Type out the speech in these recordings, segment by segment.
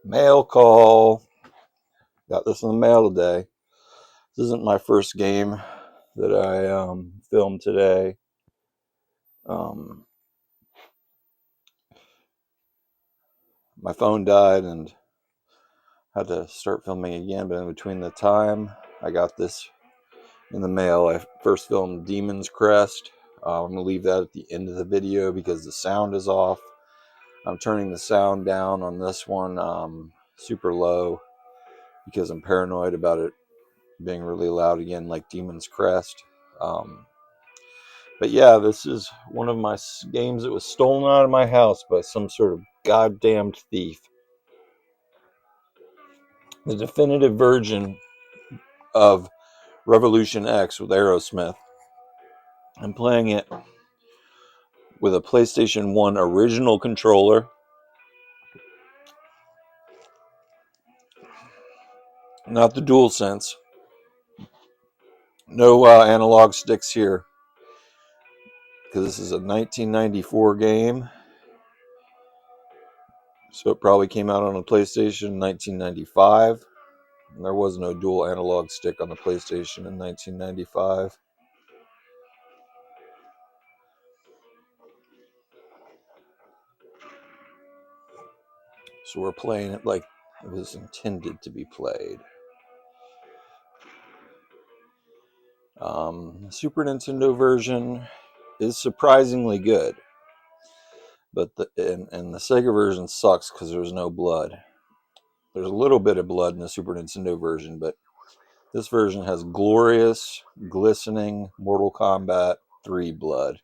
Mail call. Got this in the mail today. This isn't my first game that I filmed today. My phone died and had to start filming again, but in between the time I got this in the mail, I first filmed Demon's Crest. I'm going to leave that at the end of the video because the sound is off. I'm turning the sound down on this one super low because I'm paranoid about it being really loud again, like Demon's Crest. But yeah, this is one of my games that was stolen out of my house by some sort of goddamned thief. The definitive version of Revolution X with Aerosmith. I'm playing it with a PlayStation 1 original controller. Not the DualSense. No analog sticks here. Because this is a 1994 game. So it probably came out on a PlayStation in 1995. And there was no dual analog stick on the PlayStation in 1995. So we're playing it like it was intended to be played. The Super Nintendo version is surprisingly good. But the Sega version sucks because there's no blood. There's a little bit of blood in the Super Nintendo version, but this version has glorious, glistening Mortal Kombat 3 blood.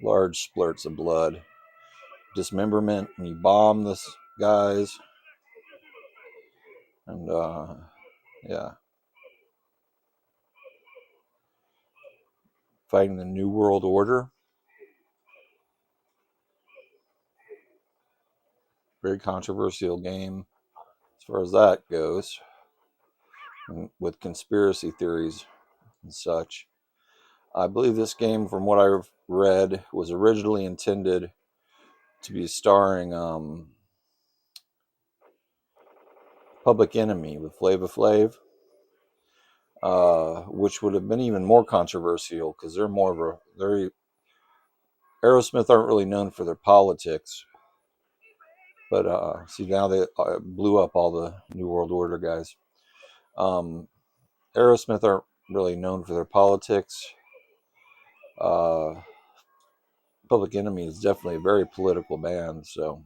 Large splurts of blood. Dismemberment, and you bomb the guys. And, yeah. Fighting the New World Order. Very controversial game as far as that goes, and with conspiracy theories and such. I believe this game, from what I've read, was originally intended to be starring Public Enemy with Flava Flav, which would have been even more controversial because they're more of a Aerosmith aren't really known for their politics, but see, now they blew up all the New World Order guys. Aerosmith aren't really known for their politics. Public Enemy is definitely a very political band, so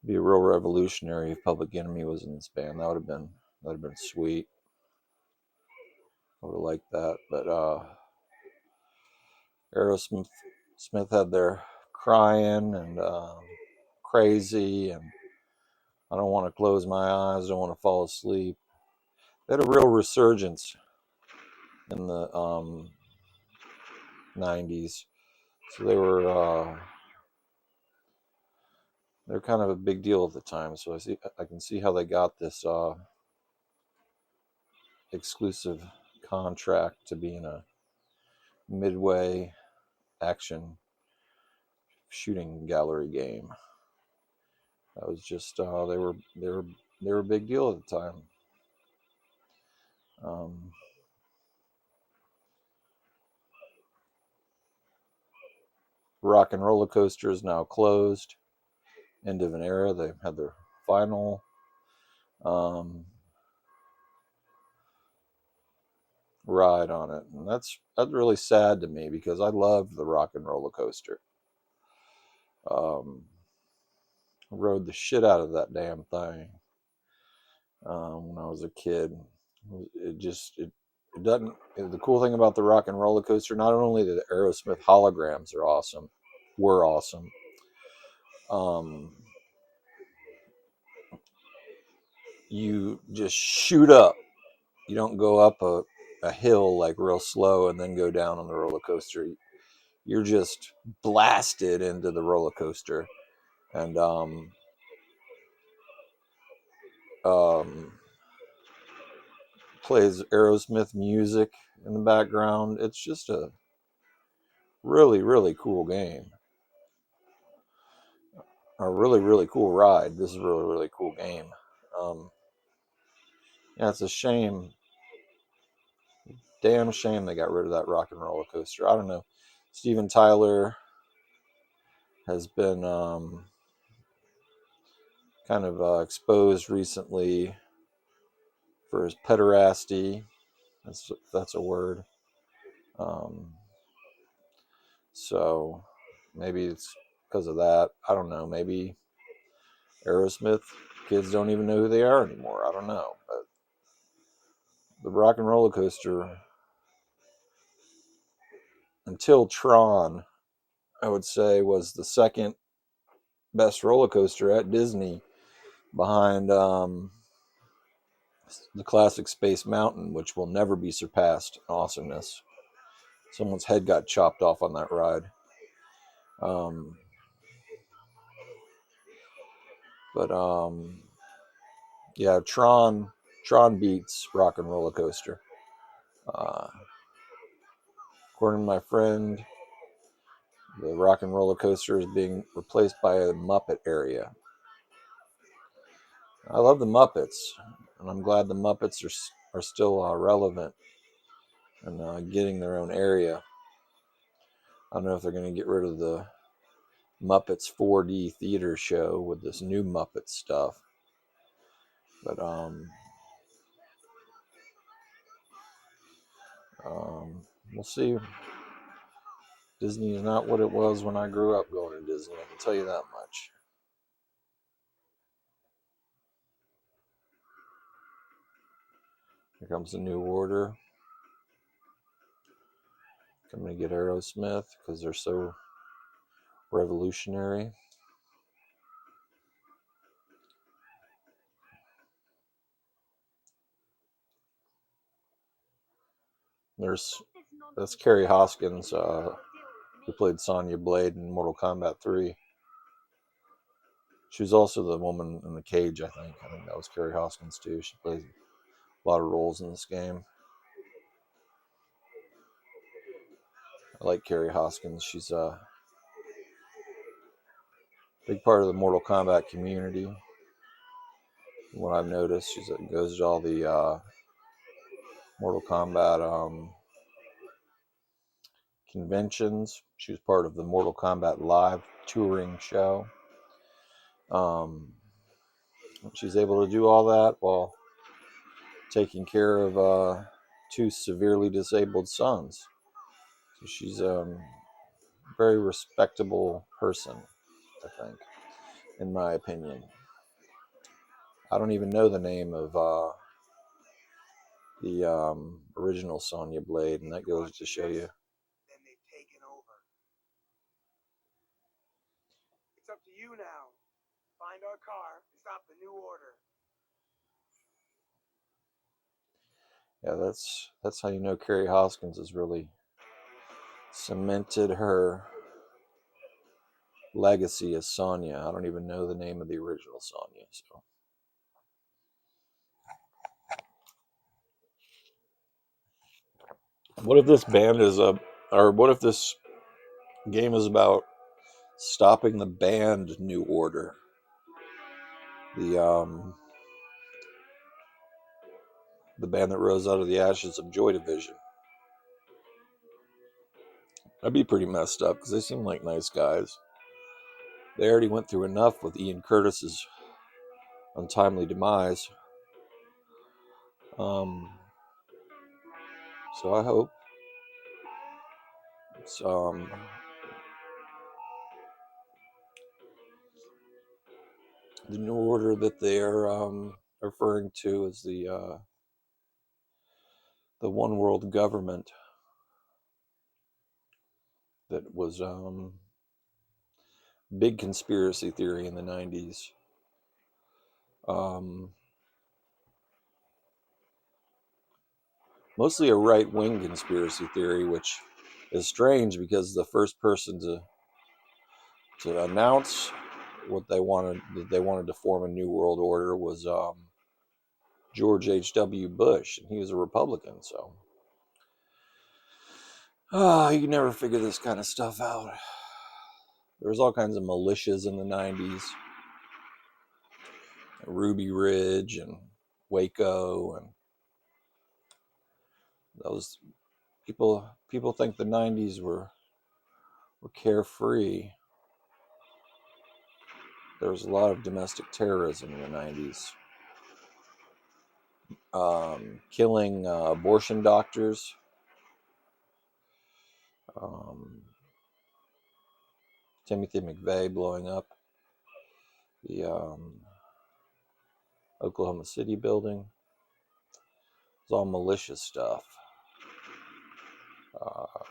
it'd be a real revolutionary if Public Enemy was in this band. That'd have been sweet. I would have liked that, but Aerosmith had their Crying and Crazy, and I Don't Want to Close My Eyes, Don't Want to Fall Asleep. They had a real resurgence in the 90s, so they're kind of a big deal at the time. So I can see how they got this exclusive contract to be in a midway action shooting gallery game. That was just they were a big deal at the time. Rock and Roller Coaster is now closed. End of an era. They had their final ride on it, and that's really sad to me because I loved the Rock and Roller Coaster. Rode the shit out of that damn thing when I was a kid. It doesn't. The cool thing about the Rock and Roller Coaster, not only the Aerosmith holograms were awesome. You just shoot up. You don't go up a hill like real slow and then go down on the roller coaster. You're just blasted into the roller coaster, and plays Aerosmith music in the background. It's just a really, really cool game. a really, really cool ride. This is a really, really cool game. Yeah, it's a shame, damn shame they got rid of that rock and roller coaster. I don't know. Steven Tyler has been kind of exposed recently for his pederasty. That's a word. Um, so maybe it's because of that. I don't know. Maybe Aerosmith kids don't even know who they are anymore. I don't know. But the rock and roller coaster, until Tron, I would say, was the second best roller coaster at Disney, behind the classic Space Mountain, which will never be surpassed in awesomeness. Someone's head got chopped off on that ride. Um, but yeah, Tron beats Rock and Roller Coaster. Uh, According to my friend, the Rock and Roller Coaster is being replaced by a Muppet area. I love the Muppets, and I'm glad the Muppets are still relevant and getting their own area. I don't know if they're going to get rid of the Muppets 4D theater show with this new Muppet stuff, but we'll see. Disney is not what it was when I grew up going to Disney. I can tell you that much. Here comes the New Order. Coming to get Aerosmith because they're so revolutionary. That's Carrie Hoskins, who played Sonya Blade in Mortal Kombat 3. She was also the woman in the cage, I think. I think that was Carrie Hoskins too. She plays a lot of roles in this game. I like Carrie Hoskins. She's a big part of the Mortal Kombat community. What I've noticed, she goes to all the Mortal Kombat conventions. She was part of the Mortal Kombat Live touring show. She's able to do all that while taking care of two severely disabled sons. So she's a very respectable person, I think, in my opinion. I don't even know the name of the original Sonya Blade, and that goes to show you. Then they've taken over. It's up to you now. Find our car and stop the New Order. Yeah, that's how you know Carrie Hoskins has really cemented her legacy as Sonya. I don't even know the name of the original Sonya. So, what if this band is or what if this game is about stopping the band New Order? The the band that rose out of the ashes of Joy Division. That'd be pretty messed up because they seem like nice guys. They already went through enough with Ian Curtis's untimely demise. So I hope it's the New Order that they are referring to as the one world government that was big conspiracy theory in the 90s. Mostly a right-wing conspiracy theory, which is strange because the first person to announce what they wanted, that they wanted to form a new world order, was George H.W. Bush, and he was a Republican. So you can never figure this kind of stuff out. There was all kinds of militias in the 90s. Ruby Ridge and Waco, and those people think the 90s were carefree. There was a lot of domestic terrorism in the 90s. Killing abortion doctors. Timothy McVeigh blowing up the Oklahoma City building. It's all malicious stuff.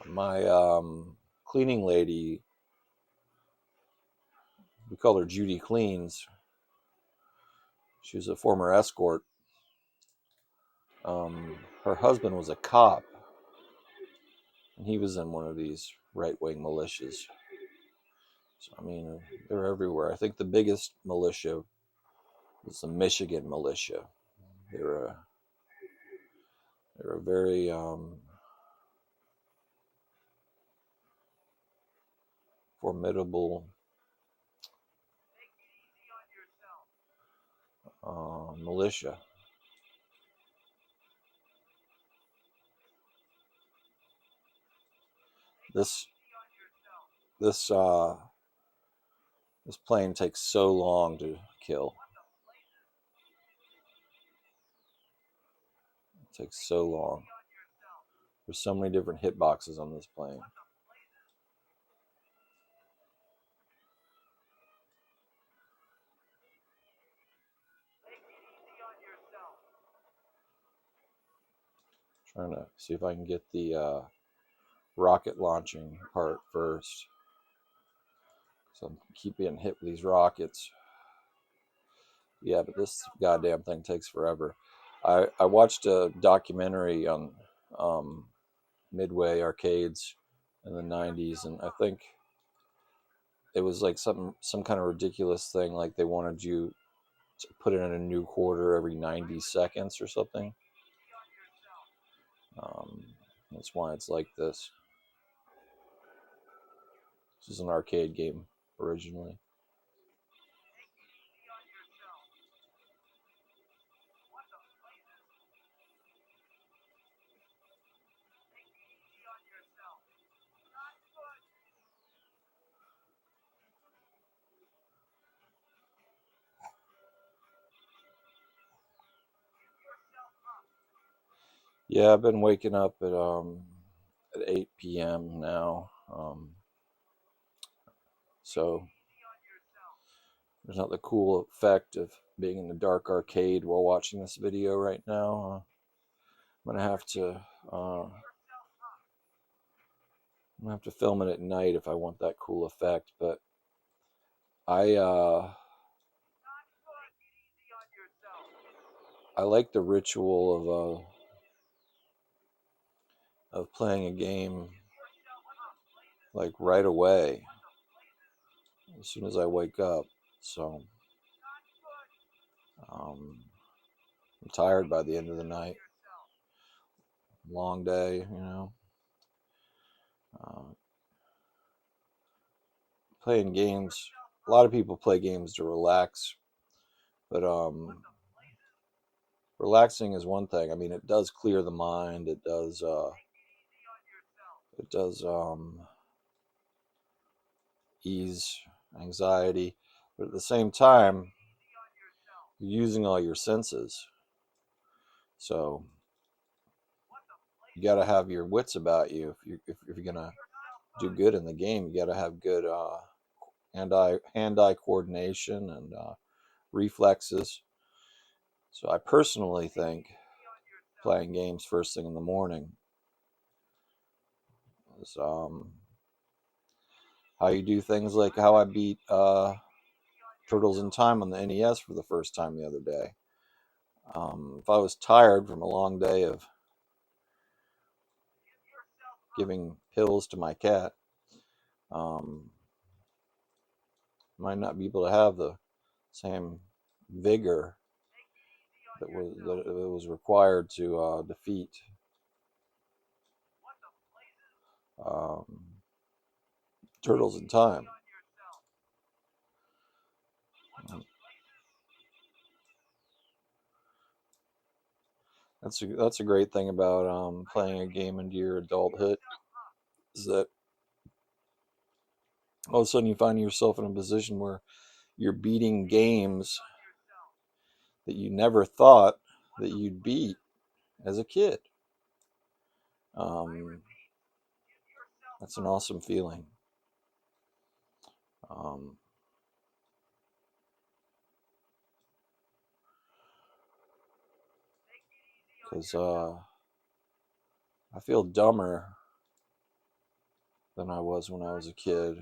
My cleaning lady, we call her Judy Cleans. She was a former escort. Her husband was a cop, and he was in one of these right-wing militias. So, I mean, they're everywhere. I think the biggest militia was the Michigan militia. They're a very formidable militia. This plane takes so long to kill. It takes so long. There's so many different hitboxes on this plane. Trying to see if I can get the rocket launching part first. So I keep getting hit with these rockets. Yeah, but this goddamn thing takes forever. I watched a documentary on Midway arcades in the 90s, and I think it was like some kind of ridiculous thing, like they wanted you to put in a new quarter every 90 seconds or something. That's why it's like this. This is an arcade game originally. Yeah, I've been waking up at 8 p.m. now. So there's not the cool effect of being in the dark arcade while watching this video right now. I'm gonna have to film it at night if I want that cool effect. But I like the ritual of playing a game like right away as soon as I wake up. So I'm tired by the end of the night. Long day, you know. Playing games. A lot of people play games to relax, but relaxing is one thing. I mean, it does clear the mind. It does ease anxiety, but at the same time, you're using all your senses. So you got to have your wits about you if you're gonna do good in the game. You got to have good hand-eye coordination and reflexes. So I personally think playing games first thing in the morning is how you do things, like how I beat Turtles in Time on the NES for the first time the other day. If I was tired from a long day of giving pills to my cat, might not be able to have the same vigor that was required to defeat Turtles in Time. That's a great thing about playing a game into your adulthood, is that all of a sudden you find yourself in a position where you're beating games that you never thought that you'd beat as a kid. Um, that's an awesome feeling. Because I feel dumber than I was when I was a kid.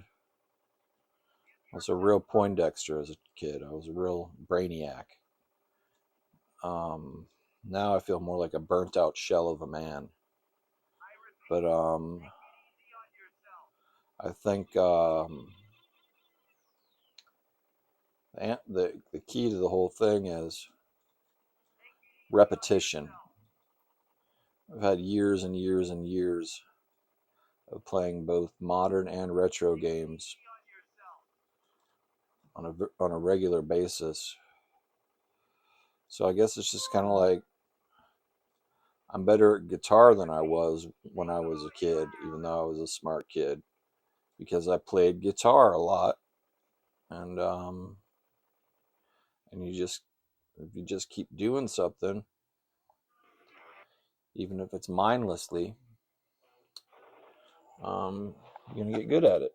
I was a real Poindexter as a kid. I was a real brainiac. Now I feel more like a burnt out shell of a man. But I think the key to the whole thing is repetition. I've had years and years and years of playing both modern and retro games on a regular basis. So I guess it's just kind of like I'm better at guitar than I was when I was a kid, even though I was a smart kid, because I played guitar a lot. And you just, if you just keep doing something, even if it's mindlessly, you're gonna get good at it.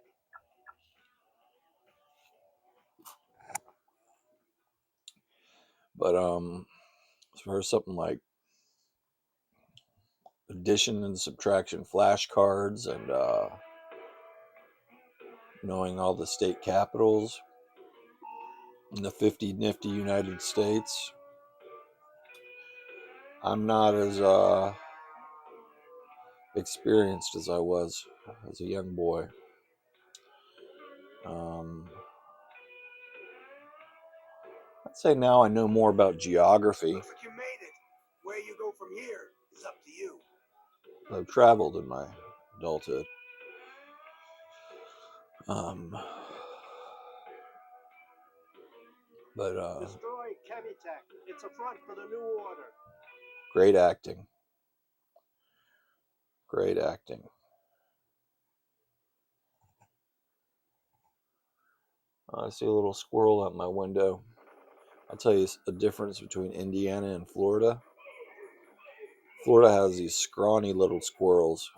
But as far as something like addition and subtraction flashcards and knowing all the state capitals in the 50 nifty United States, I'm not as experienced as I was as a young boy. I'd say now I know more about geography. Looks like you made it. Where you go from here is up to you. I've traveled in my adulthood. But Destroy Chemitech. It's a front for the new order. Great acting. Great acting. I see a little squirrel out my window. I'll tell you a difference between Indiana and Florida. Florida has these scrawny little squirrels.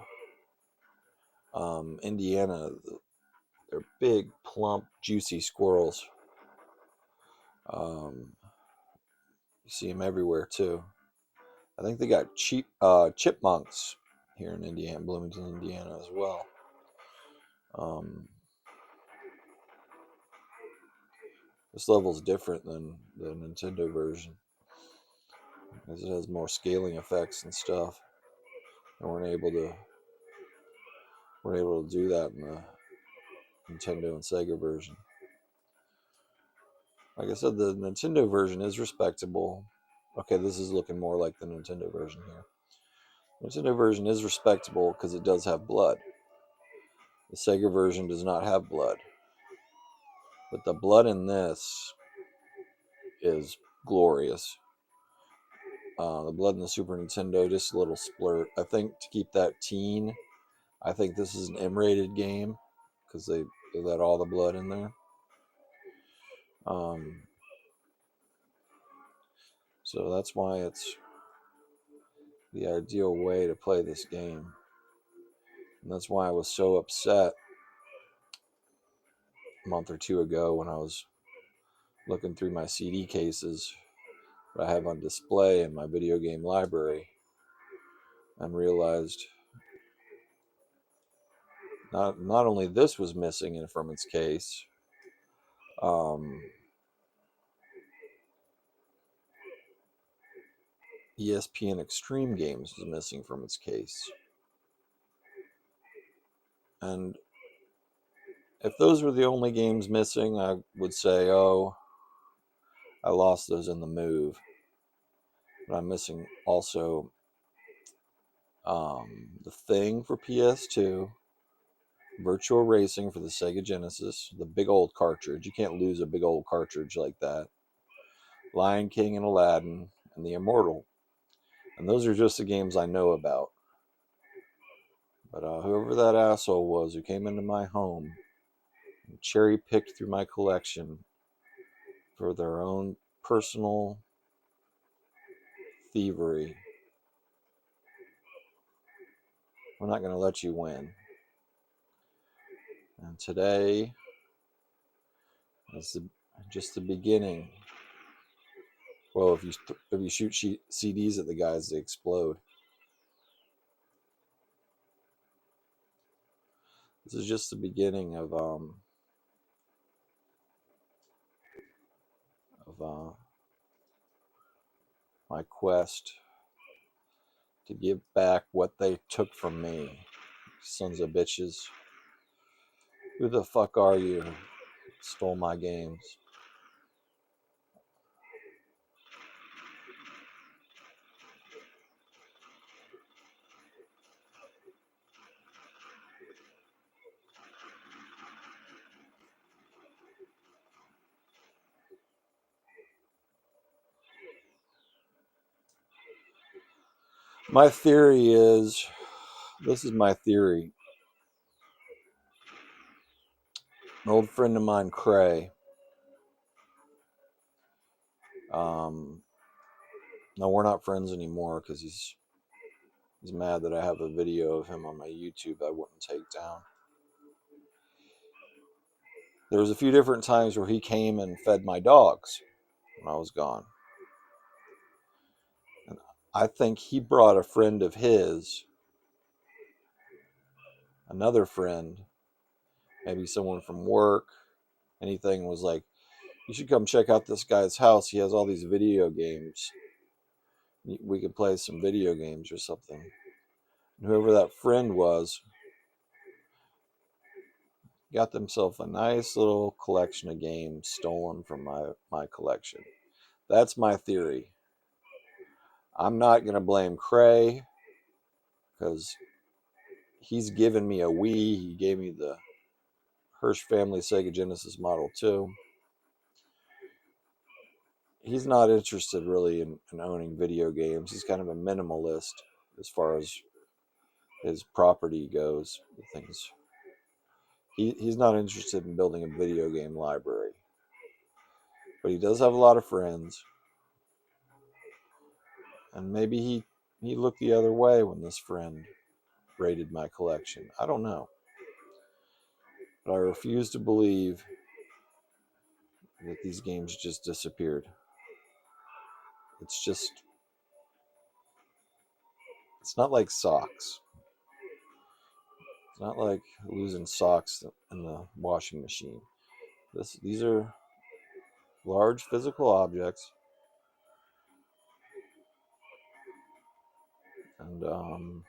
Indiana, they're big, plump, juicy squirrels. You see them everywhere too. I think they got chipmunks here in Indiana, Bloomington, Indiana, as well. This level's different than the Nintendo version because it has more scaling effects and stuff. And we're able to do that in the Nintendo and Sega version. Like I said, the Nintendo version is respectable. Okay, this is looking more like the Nintendo version here. The Nintendo version is respectable because it does have blood. The Sega version does not have blood. But the blood in this is glorious. The blood in the Super Nintendo, just a little splurt. I think to keep that teen, I think this is an M-rated game because they let all the blood in there. So that's why it's the ideal way to play this game. And that's why I was so upset a month or two ago when I was looking through my CD cases that I have on display in my video game library and realized not only this was missing from its case, ESPN Extreme Games was missing from its case. And if those were the only games missing, I would say, oh, I lost those in the move. But I'm missing also The Thing for PS2, Virtual Racing for the Sega Genesis, the big old cartridge. You can't lose a big old cartridge like that. Lion King and Aladdin, and The Immortal. And those are just the games I know about. But whoever that asshole was who came into my home and cherry picked through my collection for their own personal thievery, we're not going to let you win. And today is just the beginning. Well, if you shoot CDs at the guys, they explode. This is just the beginning of my quest to give back what they took from me. Sons of bitches. Who the fuck are you? Stole my games. My theory is, this is my theory. An old friend of mine, Cray. No, we're not friends anymore because he's mad that I have a video of him on my YouTube I wouldn't take down. There was a few different times where he came and fed my dogs when I was gone. And I think he brought a friend of his, another friend, maybe someone from work, anything, was like, you should come check out this guy's house. He has all these video games. We could play some video games or something. And whoever that friend was got themselves a nice little collection of games stolen from my collection. That's my theory. I'm not going to blame Cray because he's given me a Wii. He gave me the Hirsch family Sega Genesis Model 2. He's not interested really in owning video games. He's kind of a minimalist as far as his property goes. Things. He's not interested in building a video game library. But he does have a lot of friends. And maybe he looked the other way when this friend raided my collection. I don't know. But I refuse to believe that these games just disappeared. It's not like socks. It's not like losing socks in the washing machine. These are large physical objects. And I'll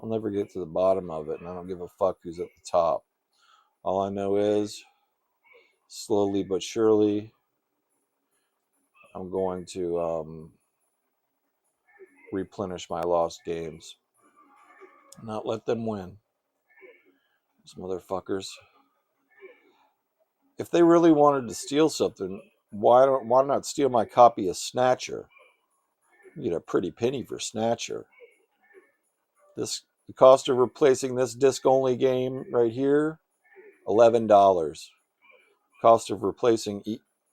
never get to the bottom of it, and I don't give a fuck who's at the top. All I know is, slowly but surely, I'm going to replenish my lost games. Not let them win. Those motherfuckers. If they really wanted to steal something, why not steal my copy of Snatcher? You get a pretty penny for Snatcher. The cost of replacing this disc-only game right here, $11. Cost of replacing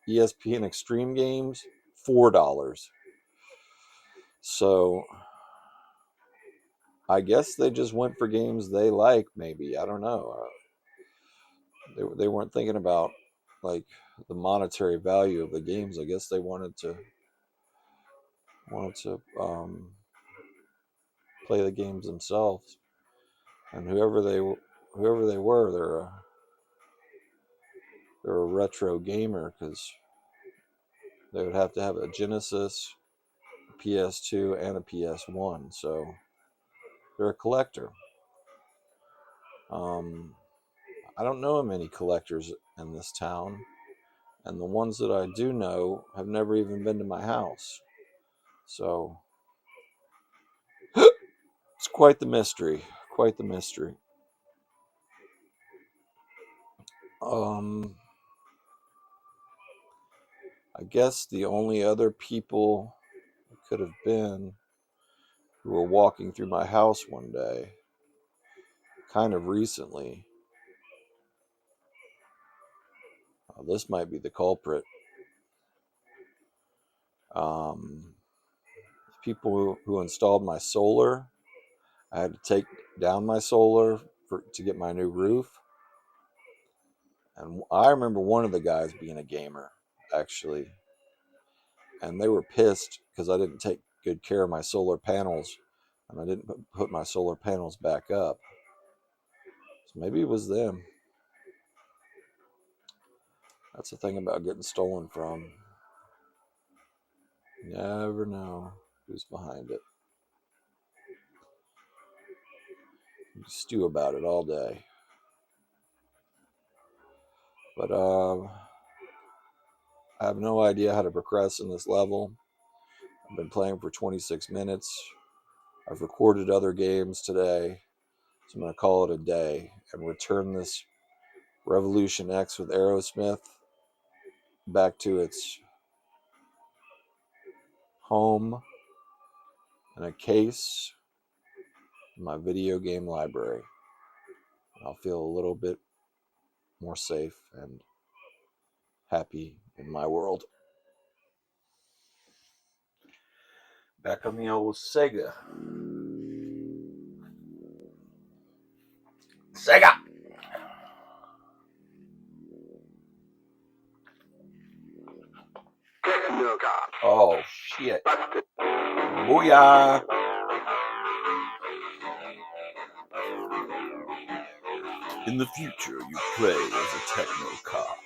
ESPN Extreme games, $4. So I guess they just went for games they like. Maybe, I don't know. They weren't thinking about like the monetary value of the games. I guess they wanted to play the games themselves. And whoever they were, they're a retro gamer because they would have to have a Genesis, a PS2, and a PS1. So they're a collector. I don't know of many collectors in this town, and the ones that I do know have never even been to my house. So it's quite quite the mystery. Quite the mystery. I guess the only other people it could have been who were walking through my house one day, kind of recently. This might be the culprit. People who installed my solar. I had to take down my solar to get my new roof. And I remember one of the guys being a gamer, actually. And they were pissed because I didn't take good care of my solar panels. And I didn't put my solar panels back up. So maybe it was them. That's the thing about getting stolen from. You never know who's behind it. You stew about it all day. But I have no idea how to progress in this level. I've been playing for 26 minutes. I've recorded other games today. So I'm going to call it a day and return this Revolution X with Aerosmith back to its home in a case in my video game library. I'll feel a little bit more safe and happy in my world. Back on the old Sega. Sega! Techno Cop. Oh, shit. Booyah! In the future, you play as a Techno Cop,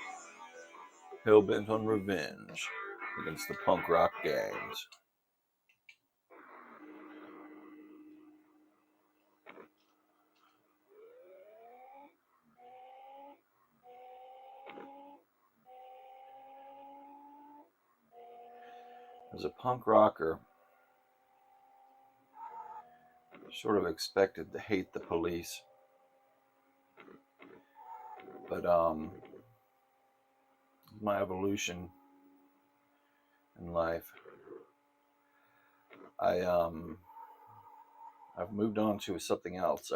hell-bent on revenge against the punk rock gangs. As a punk rocker, sort of expected to hate the police, but my evolution in life, I've moved on to something else.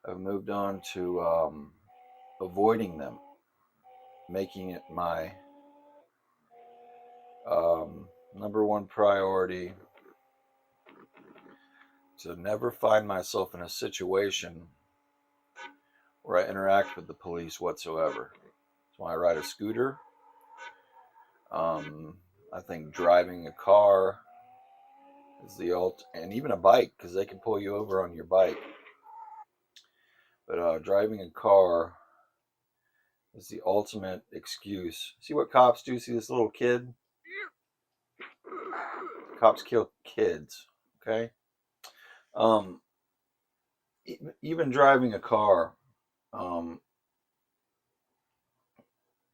I've moved on to avoiding them, making it my number one priority to never find myself in a situation where I interact with the police whatsoever. That's why I ride a scooter. I think driving a car is and even a bike, because they can pull you over on your bike. But driving a car is the ultimate excuse. See what cops do? See this little kid? Cops kill kids. Okay. Even driving a car,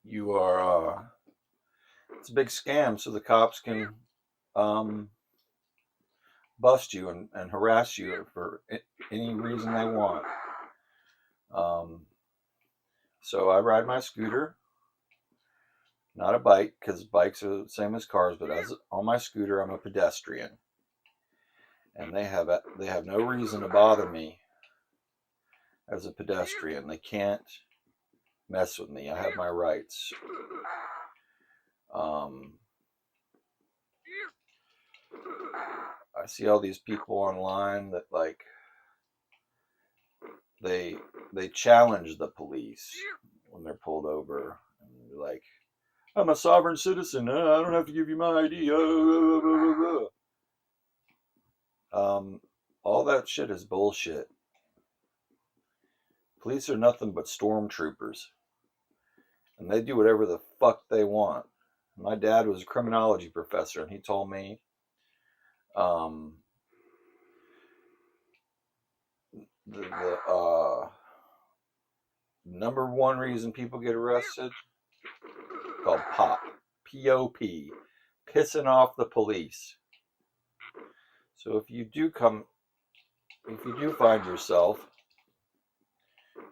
you are. It's a big scam, so the cops can bust you and harass you for any reason they want. So I ride my scooter, not a bike, because bikes are the same as cars. But on my scooter, I'm a pedestrian, and they have no reason to bother me as a pedestrian. They can't mess with me. I have my rights. I see all these people online that they challenge the police when they're pulled over, and they're like, "I'm a sovereign citizen. I don't have to give you my ID." All that shit is bullshit. Police are nothing but stormtroopers, and they do whatever the fuck they want. My dad was a criminology professor, and he told me the number one reason people get arrested, called POP, P-O-P, pissing off the police. So if you do come if you do find yourself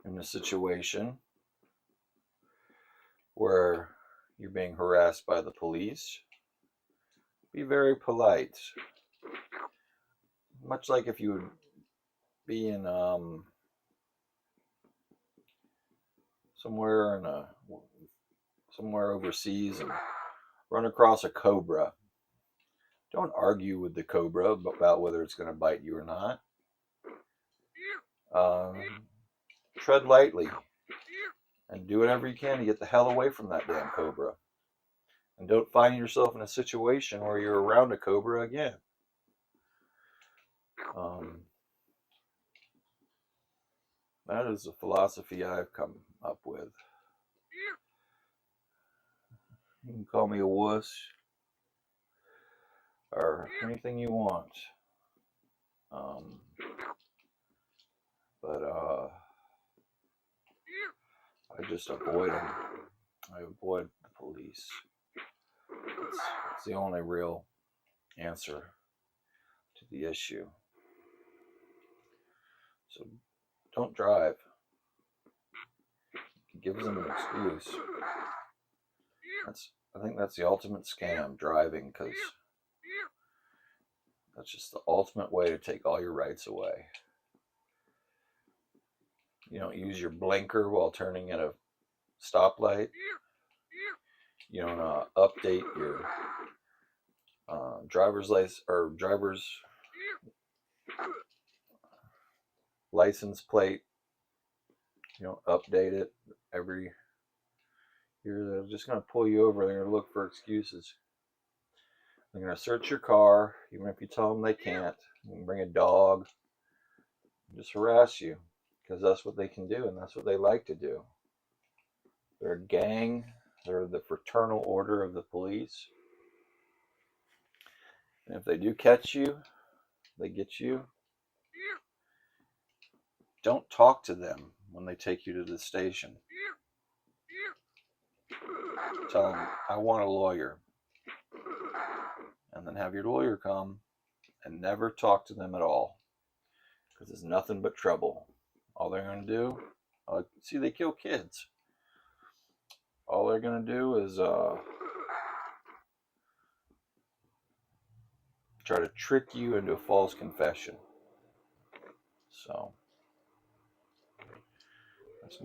in a situation where you're being harassed by the police, be very polite. Much like if you would be in somewhere overseas and run across a cobra. Don't argue with the cobra about whether it's going to bite you or not. Tread lightly and do whatever you can to get the hell away from that damn cobra. And don't find yourself in a situation where you're around a cobra again. That is a philosophy I've come up with. You can call me a wuss or anything you want. But I just avoid them. I avoid the police. It's the only real answer to the issue. So don't drive. It gives them an excuse. I think that's the ultimate scam, driving, because that's just the ultimate way to take all your rights away. You don't use your blinker while turning at a stoplight. You don't update your driver's license or driver's license plate. You don't update it every year. They're just going to pull you over. They're going to look for excuses. They're going to search your car, even if you tell them they can't. You can bring a dog, just harass you, because that's what they can do, and that's what they like to do. They're a gang. They're the fraternal order of the police. And if they do catch you, they get you. Don't talk to them when they take you to the station. Tell them, I want a lawyer. And then have your lawyer come and never talk to them at all. Because it's nothing but trouble. All they're going to do, see, they kill kids. All they're going to do is try to trick you into a false confession. So that's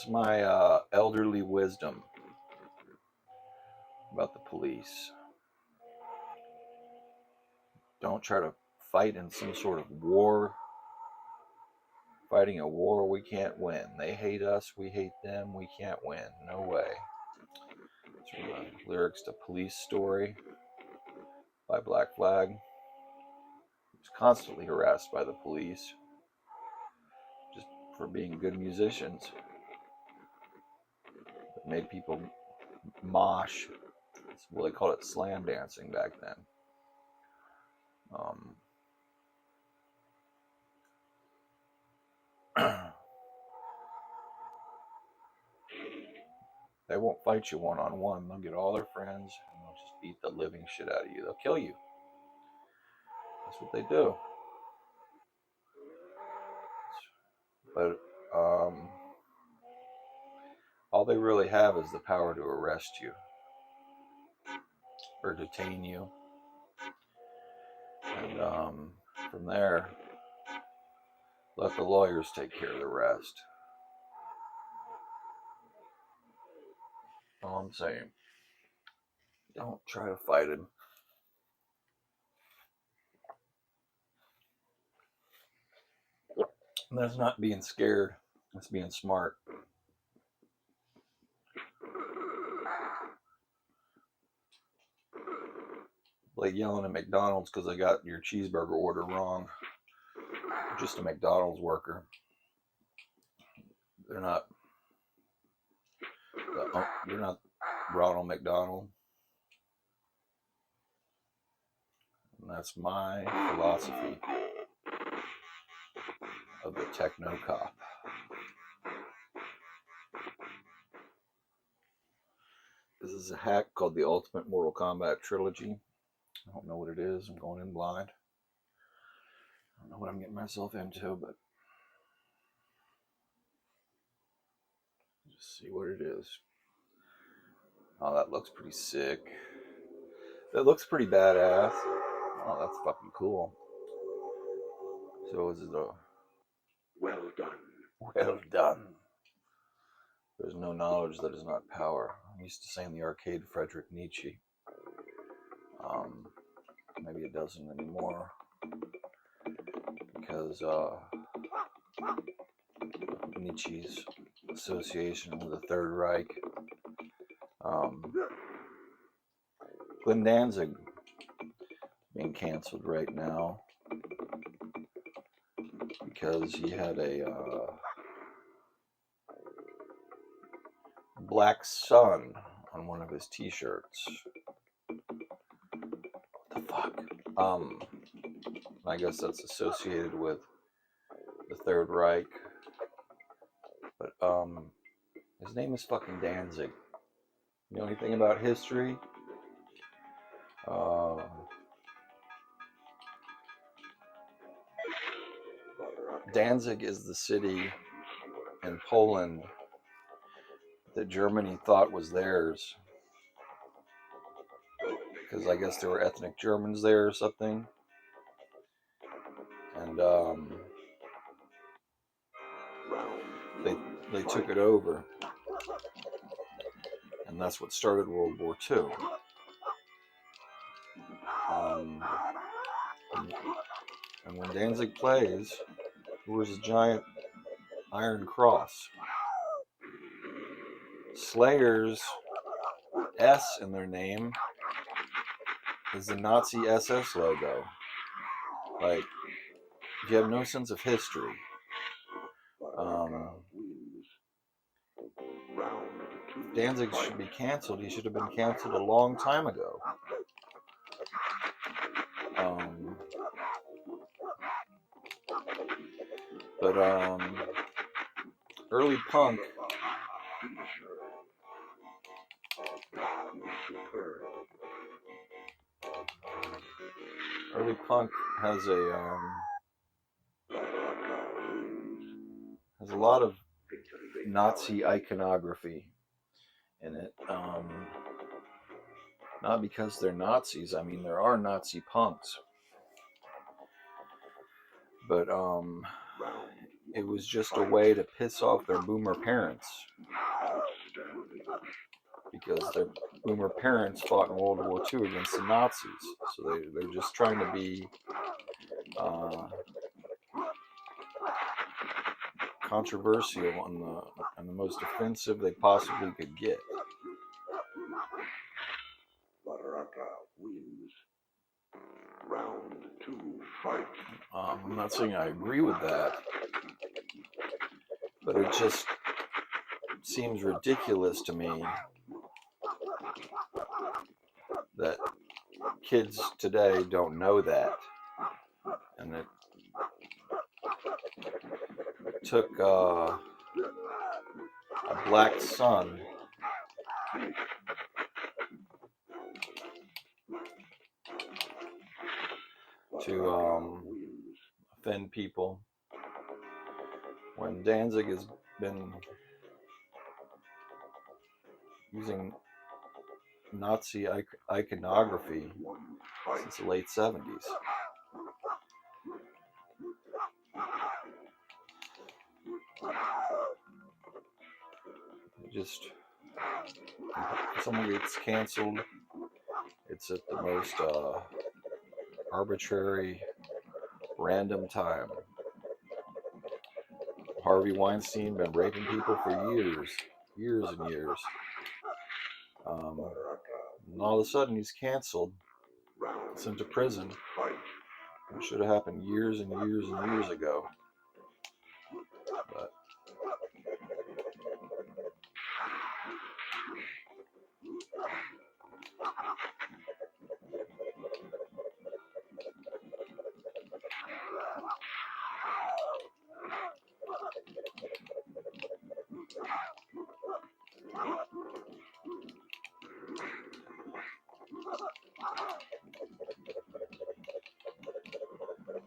my elderly wisdom about the police. Don't try to fight in some sort of war. Fighting a war we can't win. They hate us, we hate them, we can't win. No way. It's from the lyrics to Police Story by Black Flag. He was constantly harassed by the police just for being good musicians. It made people mosh. Well, they called it slam dancing back then. They won't fight you one-on-one. They'll get all their friends and they'll just beat the living shit out of you. They'll kill you. That's what they do. But all they really have is the power to arrest you or detain you. And from there, let the lawyers take care of the rest. All I'm saying, don't try to fight him. And that's not being scared. That's being smart. Like yelling at McDonald's because I got your cheeseburger order wrong. You're just a McDonald's worker. You're not Ronald McDonald. And that's my philosophy of the Techno Cop. This is a hack called the Ultimate Mortal Kombat Trilogy. I don't know what it is. I'm going in blind. I don't know what I'm getting myself into, but just see what it is. Oh, that looks pretty sick. That looks pretty badass. Oh, that's fucking cool. So is it a... Well done. Well done. There's no knowledge that is not power. I used to say in the arcade Friedrich Nietzsche. Maybe it doesn't anymore. Because Nietzsche's association with the Third Reich. Glenn Danzig being canceled right now because he had a black sun on one of his t-shirts. What the fuck? I guess that's associated with the Third Reich. But his name is fucking Danzig. You know anything about history? Danzig is the city in Poland that Germany thought was theirs. Because I guess there were ethnic Germans there or something. And they took it over. And that's what started World War II. And when Danzig plays, he wears a giant iron cross. Slayer's S in their name is the Nazi SS logo. Like, if you have no sense of history, Danzig should be canceled. He should have been canceled a long time ago. But early punk has a lot of Nazi iconography in it. Not because they're Nazis. I mean, there are Nazi punks. But it was just a way to piss off their boomer parents. Because their boomer parents fought in World War II against the Nazis. So they're just trying to be controversial and the most offensive they possibly could get. Round 2, fight. I'm not saying I agree with that, but it just seems ridiculous to me that kids today don't know that. And it took a black sun to offend people when Danzig has been using Nazi iconography since the late 70s. Just, if someone gets canceled, it's at the most arbitrary, random time. Harvey Weinstein been raping people for years and years. And all of a sudden he's canceled, sent to prison. It should have happened years and years and years ago. But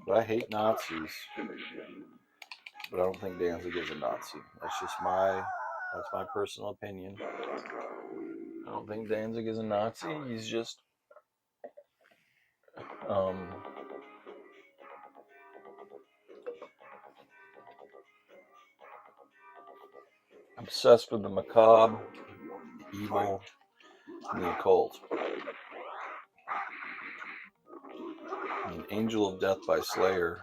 But I hate Nazis. But I don't think Danzig is a Nazi. That's my personal opinion. I don't think Danzig is a Nazi. He's just obsessed with the macabre, the evil, and the occult. I mean, Angel of Death by Slayer.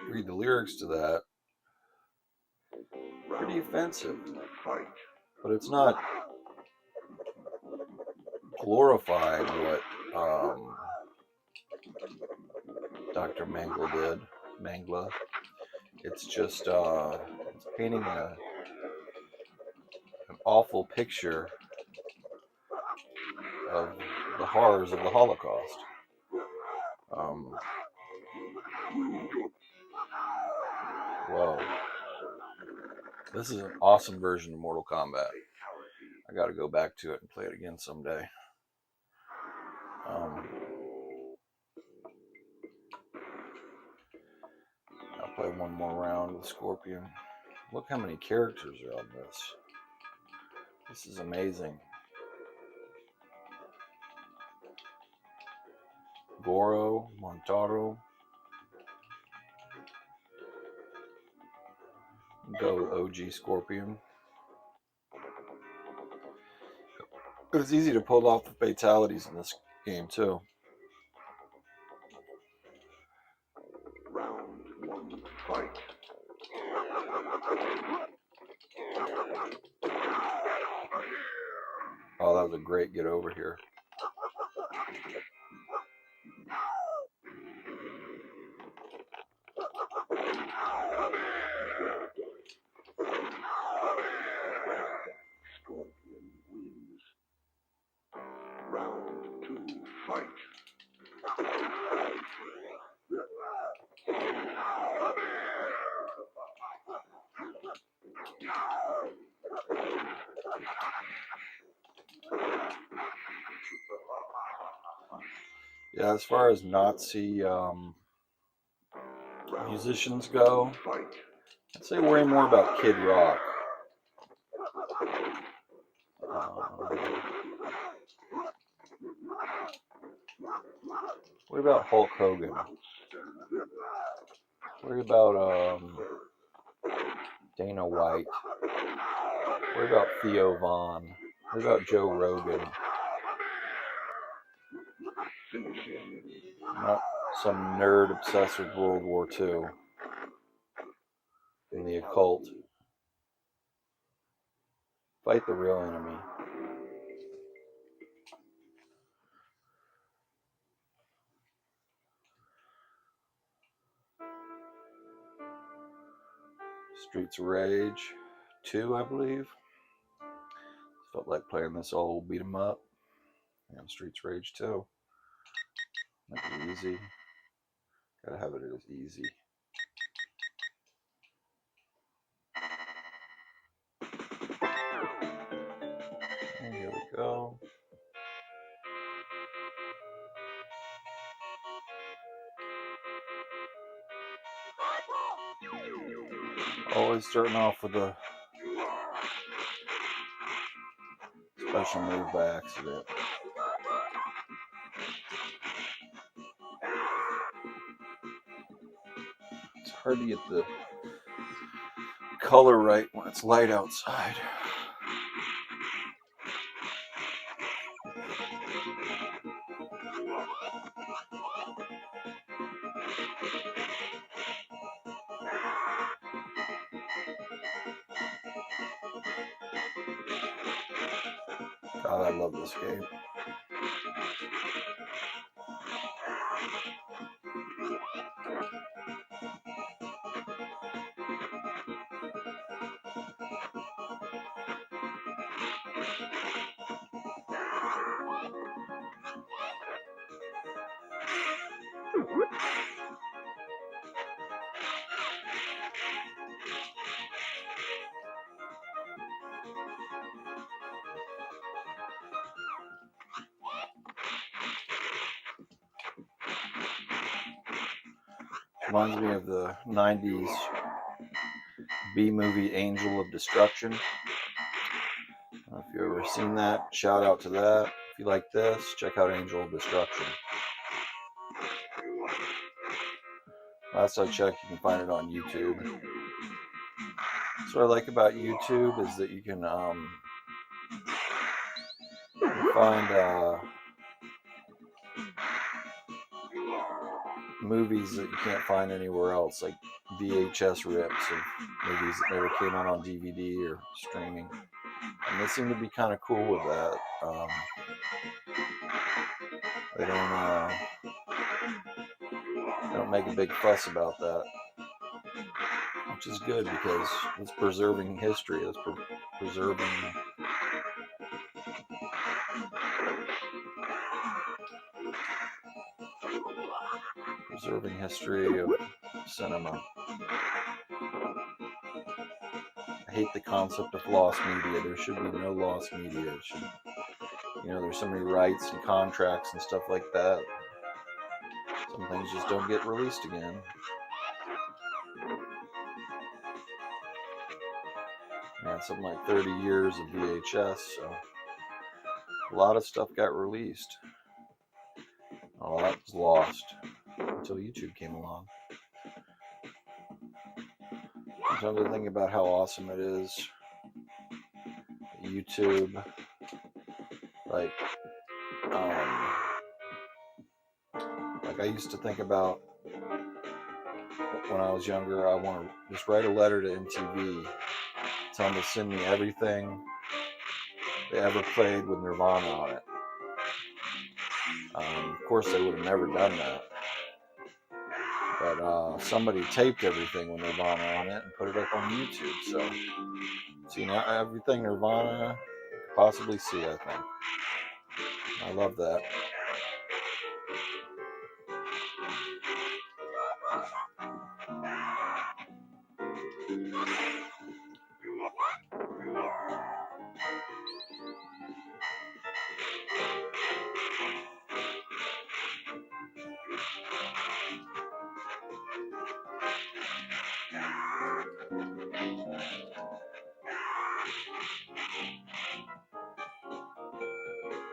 Read the lyrics to that. Pretty offensive. But it's not glorifying what Dr. Mangla. It's just it's painting an awful picture of the horrors of the Holocaust. Whoa. This is an awesome version of Mortal Kombat. I gotta go back to it and play it again someday. I'll play one more round with Scorpion. Look how many characters are on this. This is amazing. Goro, Montaro. Go OG Scorpion. It was easy to pull off the fatalities in this game too. Round one, fight. Oh, that was a great get over here. Scorpion wins. Round two, fight. Yeah, as far as Nazi musicians go, I'd say worry more about Kid Rock. What about Hulk Hogan? What about Dana White? What about Theo Vaughn? What about Joe Rogan? Not some nerd obsessed with World War II and the occult. Fight the real enemy. Streets of Rage 2, I believe. Felt like playing this old beat 'em up. And Streets of Rage 2. Make it easy. Gotta have it as easy. And here we go. Always starting off with a special move by accident. It's hard to get the color right when it's light outside. God, I love this game. Reminds me of the 90s B-movie Angel of Destruction. If you've ever seen that, shout out to that. If you like this, check out Angel of Destruction. Last I checked, you can find it on YouTube. So what I like about YouTube is that you can find movies that you can't find anywhere else, like VHS rips of movies that never came out on DVD or streaming. And they seem to be kind of cool with that. They don't make a big fuss about that, which is good because it's preserving history. It's preserving history of cinema. I hate the concept of lost media. There should be no lost media. It should, there's so many rights and contracts and stuff like that. Some things just don't get released again. Man, something like 30 years of VHS, so a lot of stuff got released. All that was lost until YouTube came along. Sometimes I think about how awesome it is. YouTube, like I used to think about when I was younger, I want to just write a letter to MTV, tell them to send me everything they ever played with Nirvana on it. Of course, they would have never done that. But somebody taped everything with Nirvana on it and put it up on YouTube. So now everything Nirvana could possibly see, I think. I love that.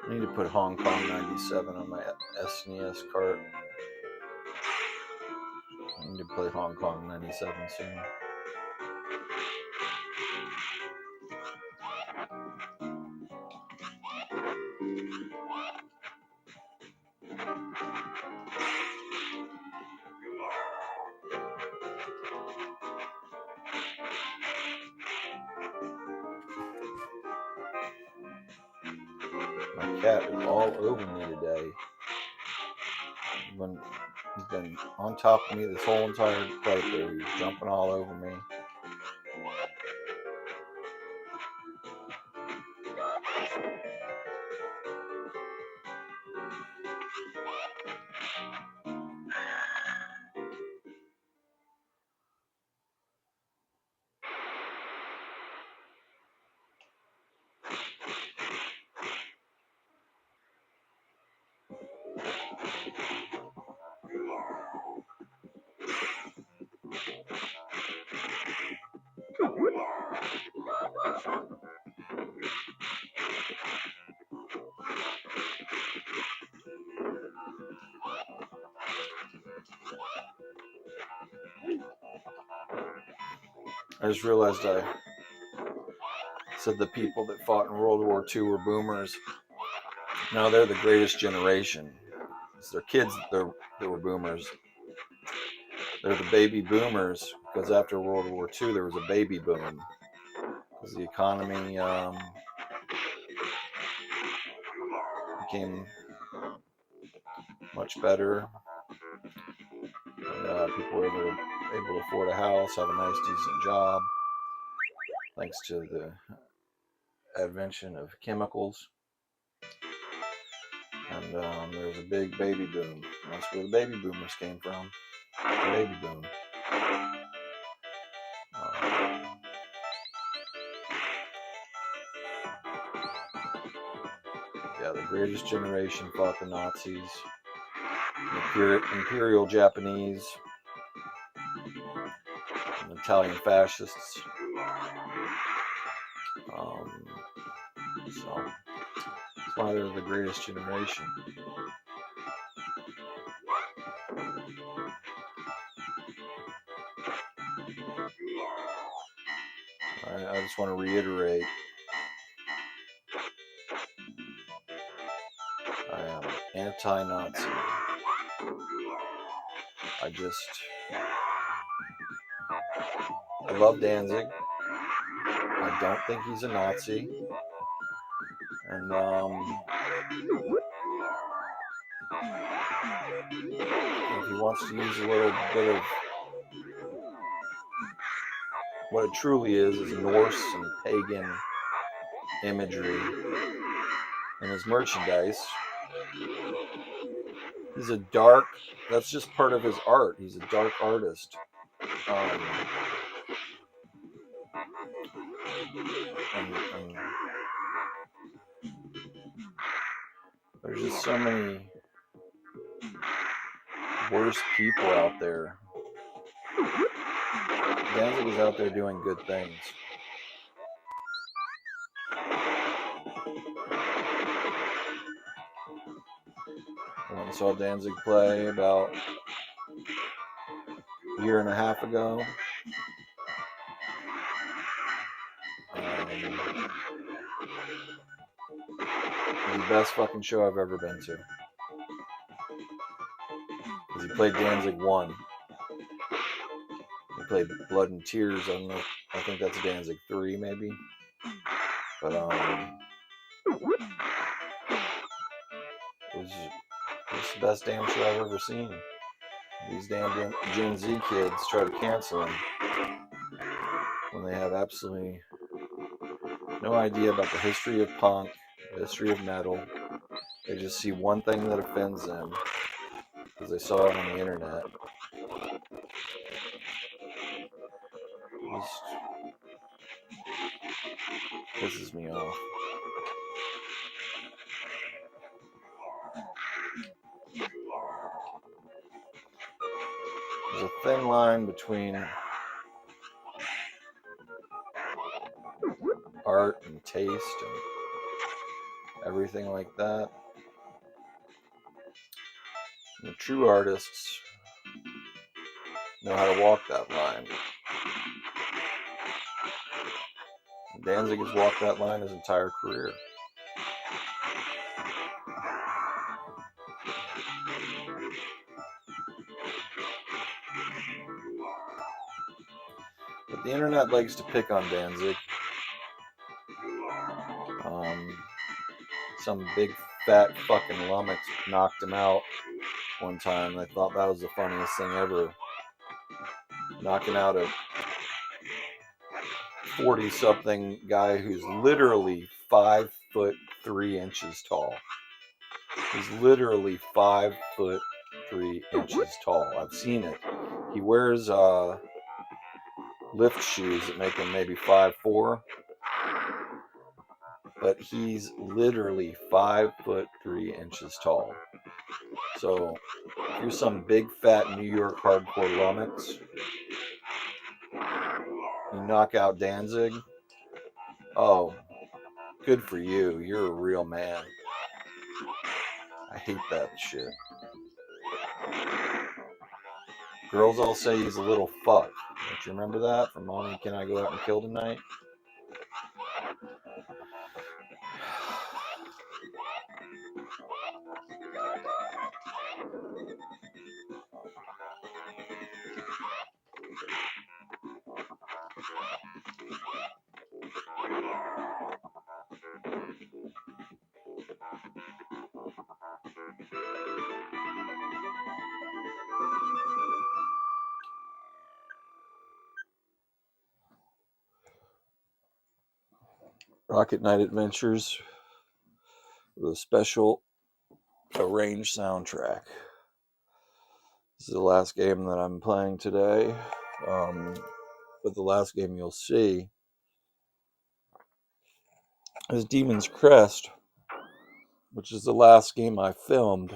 I need to put Hong Kong 97 on my SNES cart. I need to play Hong Kong 97 soon. My cat is all over me today. He's been on top of me this whole entire playthrough. He's jumping all over me. I just realized I said the people that fought in World War II were boomers. No, they're the greatest generation. It's their kids that were boomers. They're the baby boomers because after World War II there was a baby boom because the economy became much better. And, people were able to afford a house, have a nice, decent job, thanks to the invention of chemicals. And there was a big baby boom. That's where the baby boomers came from. The baby boom. Yeah, the greatest generation fought the Nazis, the Imperial Japanese. Italian fascists. So that's why they're the greatest generation. I just want to reiterate, I am anti-Nazi. I love Danzig. I don't think he's a Nazi. And if he wants to use a little bit of what it truly is Norse and pagan imagery in his merchandise, he's a dark, that's just part of his art. He's a dark artist. And there's just so many worse people out there. Danzig is out there doing good things. I went and saw Danzig play about a year and a half ago. The best fucking show I've ever been to. Because he played Danzig 1. He played Blood and Tears. I don't know. I think that's Danzig 3 maybe. But it was the best damn show I've ever seen. These damn Gen Z kids try to cancel him when they have absolutely no idea about the history of punk, the history of metal. They just see one thing that offends them because they saw it on the internet. Just pisses me off. There's a thin line between art and taste and everything like that. And the true artists know how to walk that line. Danzig has walked that line his entire career. But the internet likes to pick on Danzig. Some big fat fucking lummox knocked him out one time. I thought that was the funniest thing ever. Knocking out a 40-something guy who's literally 5'3" tall. He's literally 5'3" tall. I've seen it. He wears lift shoes that make him maybe 5'4", but he's literally 5'3" tall. So if you're some big fat New York hardcore lummox, you knock out Danzig, oh, good for you. You're a real man. I hate that shit. Girls all say he's a little fuck. Don't you remember that from Mommy, Can I Go Out and Kill Tonight? Rocket Knight Adventures with a special arranged soundtrack. This is the last game that I'm playing today. But the last game you'll see is Demon's Crest, which is the last game I filmed,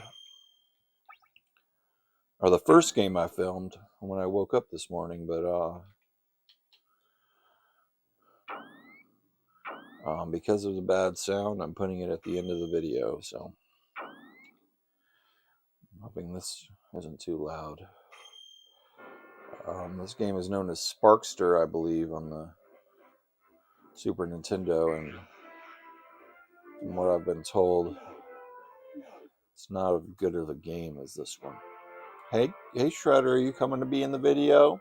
or the first game I filmed when I woke up this morning. But Because of the bad sound, I'm putting it at the end of the video, so I'm hoping this isn't too loud. This game is known as Sparkster, I believe, on the Super Nintendo, and from what I've been told, it's not as good of a game as this one. Hey, Shredder, are you coming to be in the video?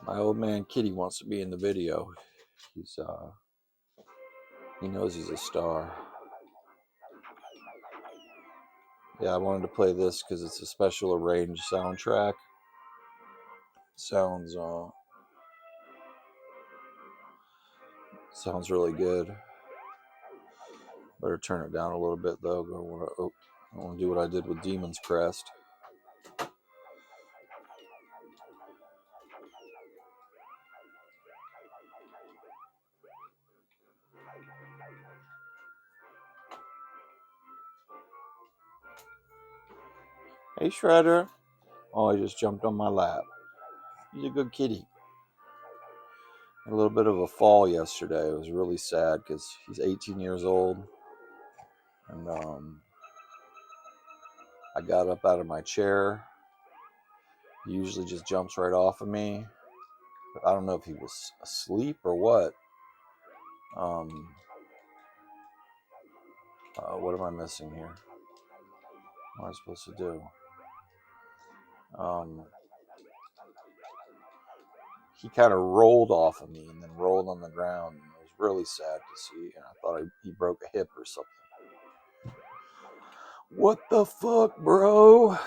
My old man Kitty wants to be in the video. He knows he's a star. Yeah, I wanted to play this because it's a special arranged soundtrack. Sounds really good. Better turn it down a little bit though. I don't want to do what I did with Demon's Crest. Hey Shredder. Oh, he just jumped on my lap. He's a good kitty. Had a little bit of a fall yesterday. It was really sad because he's 18 years old. And I got up out of my chair. He usually just jumps right off of me. But I don't know if he was asleep or what. What am I missing here? What am I supposed to do? He kind of rolled off of me and then rolled on the ground. And it was really sad to see. And I thought he broke a hip or something. What the fuck, bro?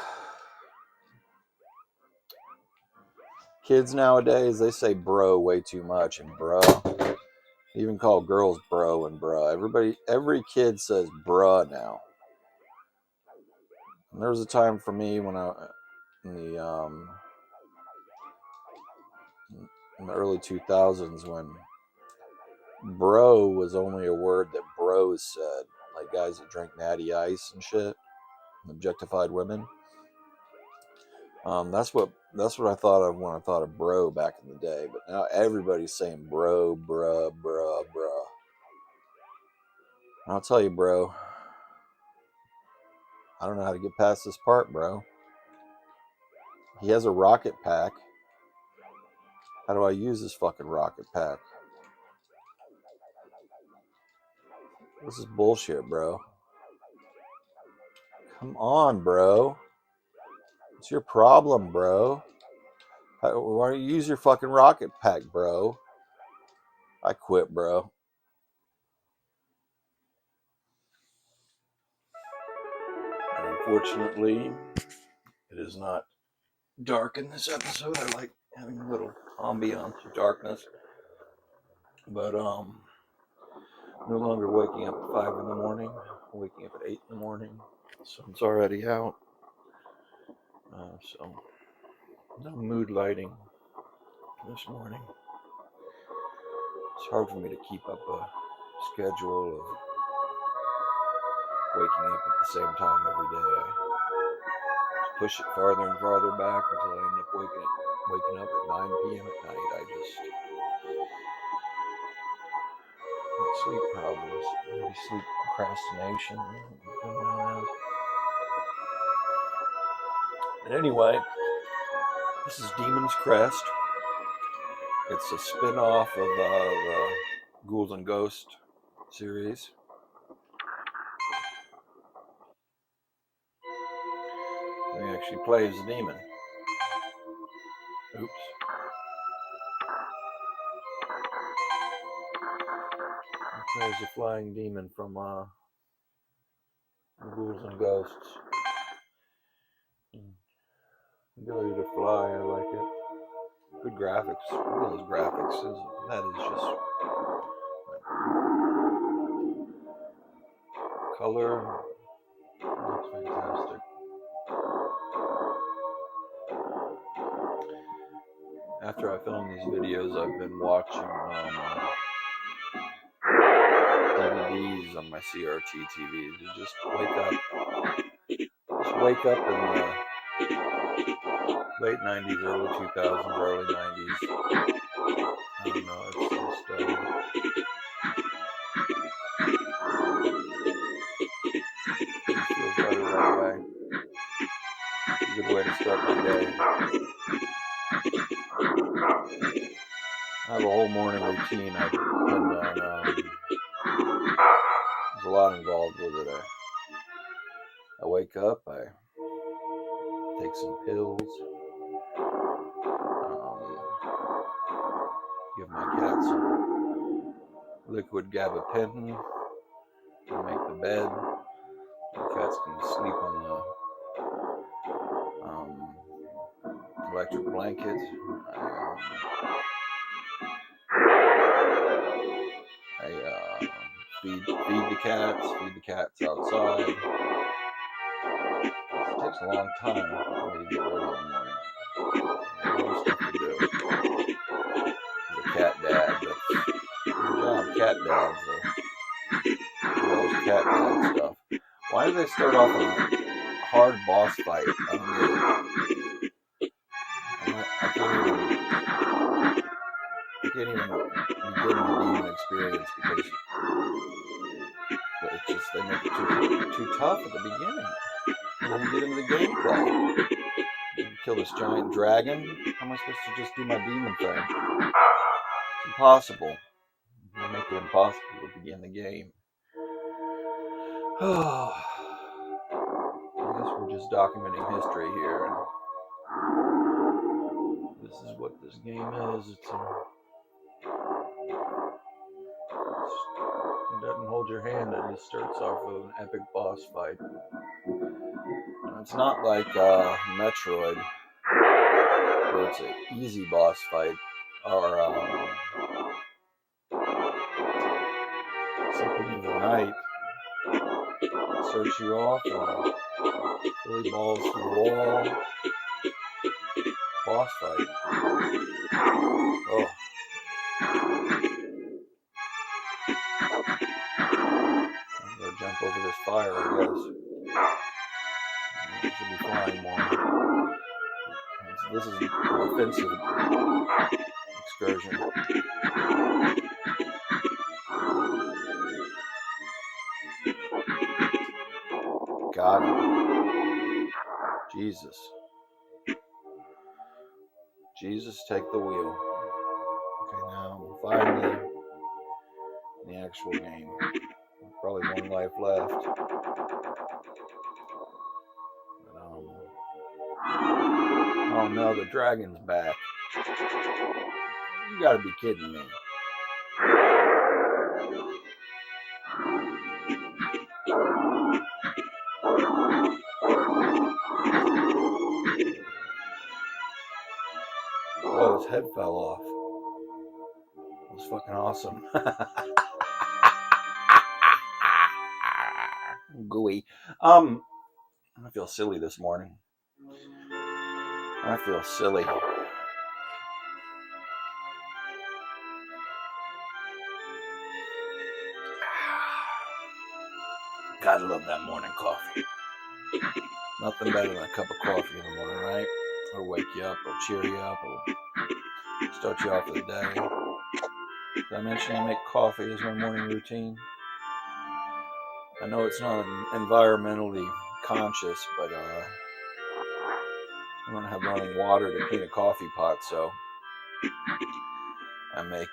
Kids nowadays, they say bro way too much. And bro, they even call girls bro and bruh. Every kid says bruh now. And there was a time for me when in the early 2000s when bro was only a word that bros said, like guys that drank natty ice and shit, objectified women. That's what I thought of when I thought of bro back in the day. But now everybody's saying bro, bruh, bruh, bruh. And I'll tell you, bro, I don't know how to get past this part, bro. He has a rocket pack. How do I use this fucking rocket pack? This is bullshit, bro. Come on, bro. What's your problem, bro? Why don't you use your fucking rocket pack, bro? I quit, bro. And unfortunately, it is not dark in this episode. I like having a little ambiance of darkness. But no longer waking up at 5 in the morning. I'm waking up at 8 in the morning. Sun's already out. So no mood lighting this morning. It's hard for me to keep up a schedule of waking up at the same time every day. I just push it farther and farther back until I end up waking up at 9 p.m. at night. I just sleep problems, maybe sleep procrastination. But anyway, this is Demon's Crest. It's a spin-off of the Ghouls and Ghosts series. He actually plays a demon. Oops. He plays a flying demon from Ghouls and Ghosts. Ability to fly, I like it. Good graphics. Look at those graphics. That is just color. Looks fantastic. After I film these videos, I've been watching DVDs on my CRT TVs. You just wake up and late 90s, early 2000s, early 90s. I don't know, it's just, it feels better that way. It's a good way to start my day. I have a whole morning routine I depend on. There's a lot involved with it. I wake up, I take some pills, give my cat some liquid gabapentin, I make the bed. The cats can sleep on the electric blanket. I feed the cats outside. It takes a long time for me to get ready in the morning. A lot of stuff to do. As a cat dad, that's good job, cat dads. Those cat dad stuff. Why do they start off in a hard boss fight? I don't get it. I can't even begin the demon experience because it's just they make it too tough at the beginning. And then you get into the gameplay. You kill this giant dragon. How am I supposed to just do my demon thing? It's impossible. They make it impossible to begin the game. Oh, I guess we're just documenting history here. And this is what this game is. It doesn't hold your hand. It just starts off with an epic boss fight. And it's not like Metroid, where it's an easy boss fight, or Symphony of the Night. Search you off and fully balls to the wall. Boss fight. Oh. I'm gonna jump over this fire, I guess. I should be flying more. This is an offensive excursion. Got him. Jesus, take the wheel. Okay, now finally the actual game. Probably one life left. But, oh no, the dragon's back. You gotta be kidding me. Oh, his head fell off. It was fucking awesome. Gooey. I feel silly this morning. I feel silly. Gotta love that morning coffee. Nothing better than a cup of coffee in the morning, right? It'll wake you up, it'll cheer you up, it'll start you off for the day. Did I mention I make coffee as my morning routine? I know it's not environmentally conscious, but I'm gonna have running water to clean a coffee pot, so I make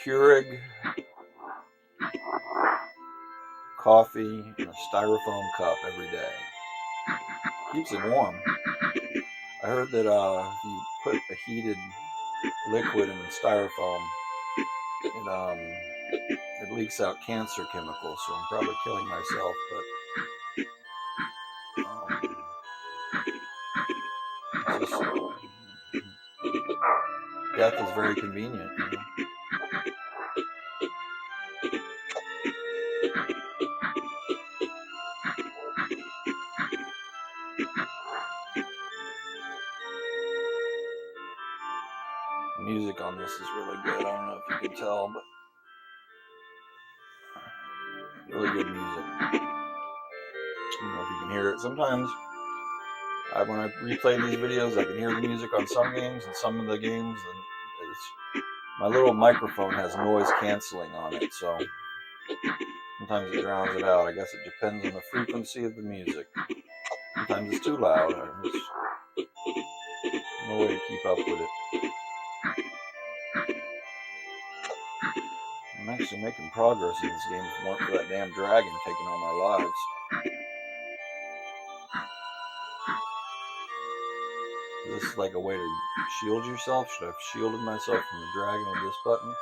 Keurig coffee in a styrofoam cup every day. Keeps it warm. I heard that if you put a heated liquid in styrofoam, it leaks out cancer chemicals, so I'm probably killing myself, but it's just, death is very convenient, you know? The music on this is really good. I don't know if you can tell, but really good music. don't know if you can hear it. Sometimes when I replay these videos, I can hear the music on some games, and some of the games, my little microphone has noise canceling on it, so sometimes it drowns it out. I guess it depends on the frequency of the music. Sometimes it's too loud. There's no way to keep up with it. I'm actually making progress in this game if it weren't for that damn dragon taking all my lives. Is this like a way to shield yourself? Should I have shielded myself from the dragon with this button?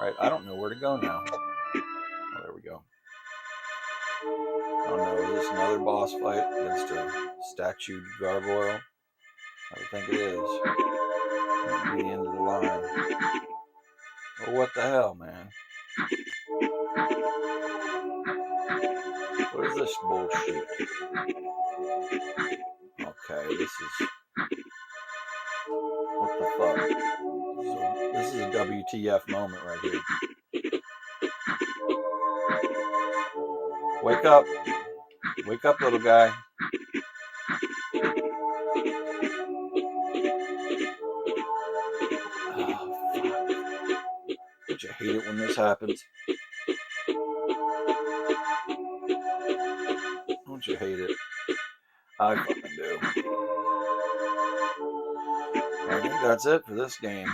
Right, I don't know where to go now. Oh, there we go. Oh no, is this another boss fight against a statued gargoyle? I would think it is. Might be the end of the line. Oh, what the hell, man? What is this bullshit? Okay, this is... What the fuck? So, this is a WTF moment right here. Wake up. Wake up, little guy. Don't you hate it when this happens? Don't you hate it? I fucking do. I think that's it for this game.